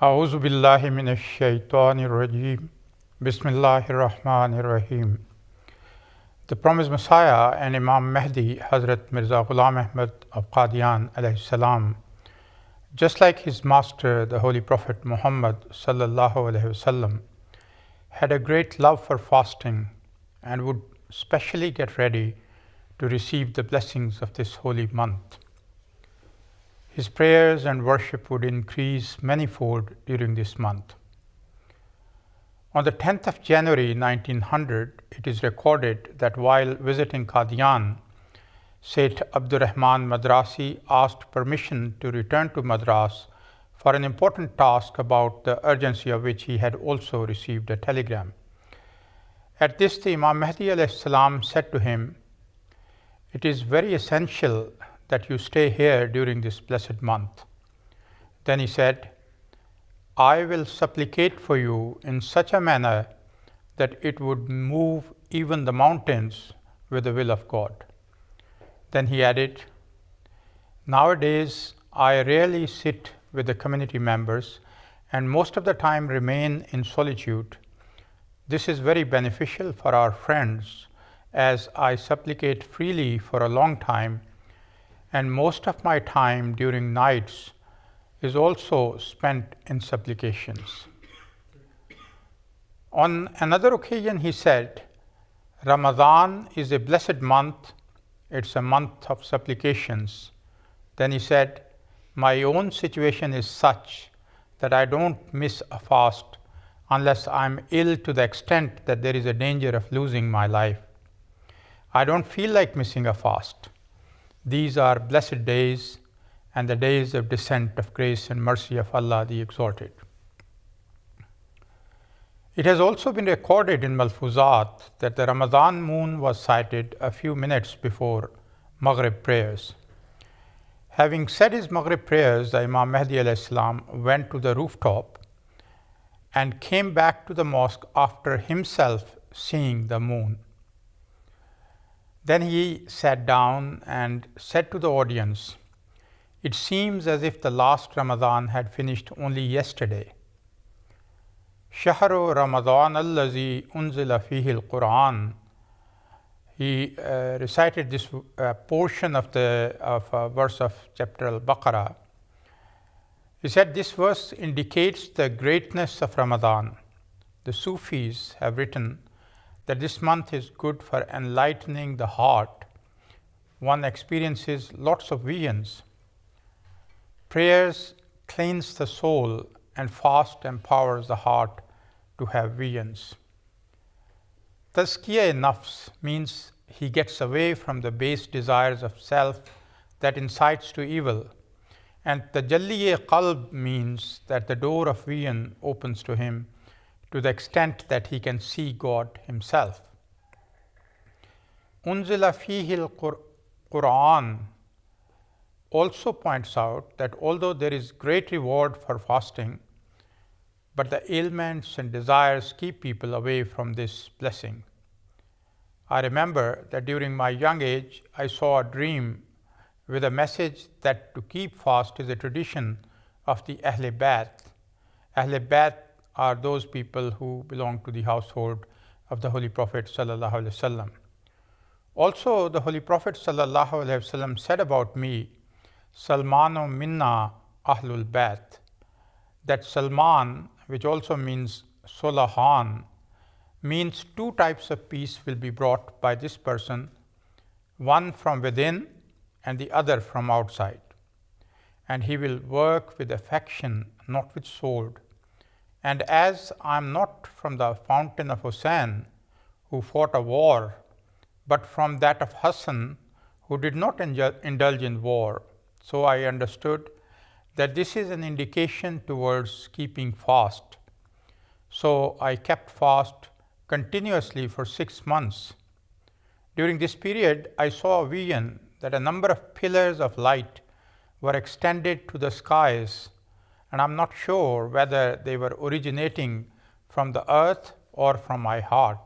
أعوذ بالله من الشيطان الرجيم. Bismillahir Rahmanir Rahim. The promised Messiah and Imam Mehdi, Hazrat Mirza Ghulam Ahmad of Qadian alayhi salam, just like his master, the Holy Prophet Muhammad sallallahu alayhi wasallam, had a great love for fasting and would specially get ready to receive the blessings of this holy month. His prayers and worship would increase manifold during this month. On the 10th of January 1900, it is recorded that while visiting Qadian, Sayyid Abdurrahman Madrasi asked permission to return to Madras for an important task about the urgency of which he had also received a telegram. At this, the Imam Mehdi alayhi salam said to him, "It is very essential that you stay here during this blessed month." Then he said, "I will supplicate for you in such a manner that it would move even the mountains with the will of God." Then he added, "Nowadays, I rarely sit with the community members and most of the time remain in solitude. This is very beneficial for our friends, as I supplicate freely for a long time, and most of my time during nights is also spent in supplications." On another occasion, he said, "Ramadan is a blessed month. It's a month of supplications." Then he said, "My own situation is such that I don't miss a fast unless I'm ill to the extent that there is a danger of losing my life. I don't feel like missing a fast. These are blessed days and the days of descent of grace and mercy of Allah the Exalted." It has also been recorded in Malfuzat that the Ramadan moon was sighted a few minutes before Maghrib prayers. Having said his Maghrib prayers, the Imam Mehdi alayhi salam went to the rooftop and came back to the mosque after himself seeing the moon. Then he sat down and said to the audience, "It seems as if the last Ramadan had finished only yesterday. Shahru Ramadan allazi unzila fihi al-Quran." He recited this portion of a verse of chapter Al-Baqarah. He said, "This verse indicates the greatness of Ramadan. The Sufis have written that this month is good for enlightening the heart. One experiences lots of visions. Prayers cleanse the soul and fast empowers the heart to have visions." Tazkiyah-e-nafs means he gets away from the base desires of self that incites to evil. And tajalli-e-qalb means that the door of vision opens to him to the extent that he can see God himself. Unzila fihi al-Quran also points out that although there is great reward for fasting, but the ailments and desires keep people away from this blessing. I remember that during my young age, I saw a dream with a message that to keep fast is a tradition of the Ahle Bayt. Ahle Bayt are those people who belong to the household of the Holy Prophet sallallahu alaihi wasallam. Also, the Holy Prophet sallallahu alaihi wasallam said about me, "Salmanu minna Ahlul Bayt," that Salman, which also means Solahan, means two types of peace will be brought by this person, one from within and the other from outside. And he will work with affection, not with sword. And as I am not from the fountain of Hussein, who fought a war, but from that of Hassan, who did not indulge in war, so I understood that this is an indication towards keeping fast. So I kept fast continuously for 6 months. During this period, I saw a vision that a number of pillars of light were extended to the skies, and I'm not sure whether they were originating from the earth or from my heart.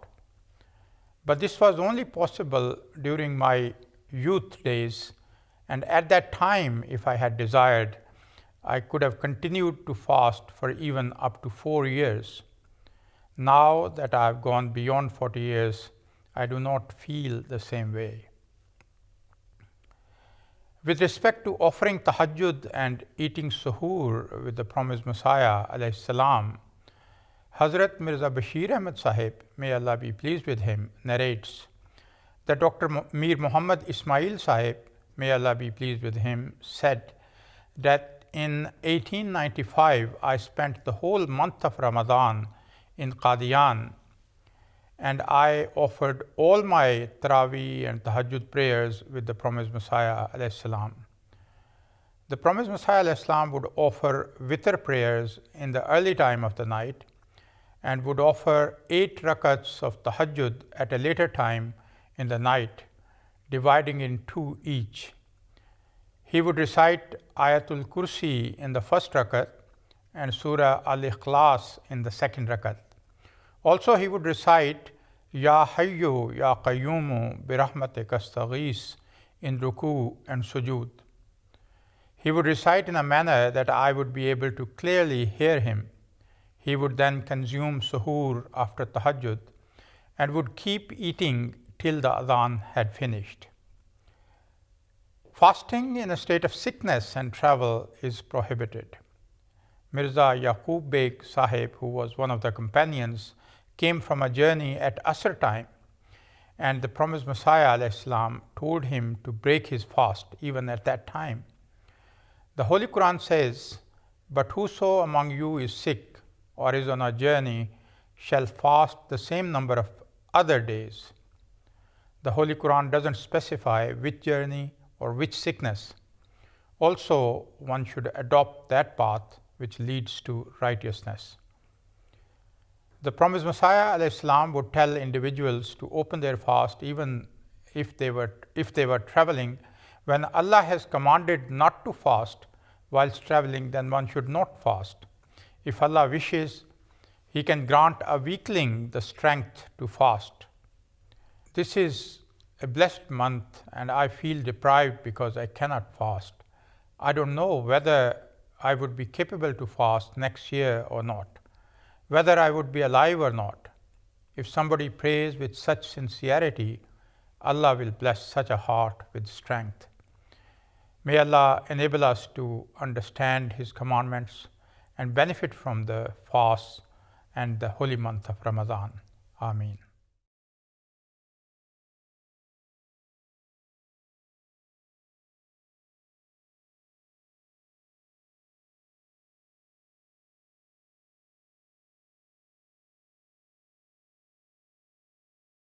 But this was only possible during my youth days, and at that time, if I had desired, I could have continued to fast for even up to 4 years. Now that I have gone beyond 40 years, I do not feel the same way. With respect to offering tahajjud and eating suhoor with the promised Messiah alayhi salam, Hazrat Mirza Bashir Ahmad Sahib, may Allah be pleased with him, narrates that Dr. Mir Muhammad Ismail Sahib, may Allah be pleased with him, said that in 1895 I spent the whole month of Ramadan in Qadian, and I offered all my Taraweeh and Tahajjud prayers with the promised Messiah alayhi salam. The promised Messiah alayhi salam would offer witr prayers in the early time of the night and would offer 8 rakats of Tahajjud at a later time in the night, dividing in 2 each. He would recite Ayatul Kursi in the first rakat and Surah Al-Ikhlas in the second rakat. Also, he would recite Ya Hayyu Ya Qayyumu Birahmatika Astaghis in ruku and sujood. He would recite in a manner that I would be able to clearly hear him. He would then consume suhoor after tahajjud and would keep eating till the adhan had finished. Fasting in a state of sickness and travel is prohibited. Mirza Yaqub Beg Sahib, who was one of the companions, came from a journey at Asr time, and the promised Messiah alayhi salam told him to break his fast even at that time. The Holy Quran says, "But whoso among you is sick or is on a journey shall fast the same number of other days." The Holy Quran doesn't specify which journey or which sickness. Also, one should adopt that path which leads to righteousness. The promised Messiah alayhi salam would tell individuals to open their fast even if they were traveling. When Allah has commanded not to fast whilst traveling, then one should not fast. If Allah wishes, He can grant a weakling the strength to fast. This is a blessed month and I feel deprived because I cannot fast. I don't know whether I would be capable to fast next year or not, whether I would be alive or not. If somebody prays with such sincerity, Allah will bless such a heart with strength. May Allah enable us to understand His commandments and benefit from the fast and the holy month of Ramadan. Ameen.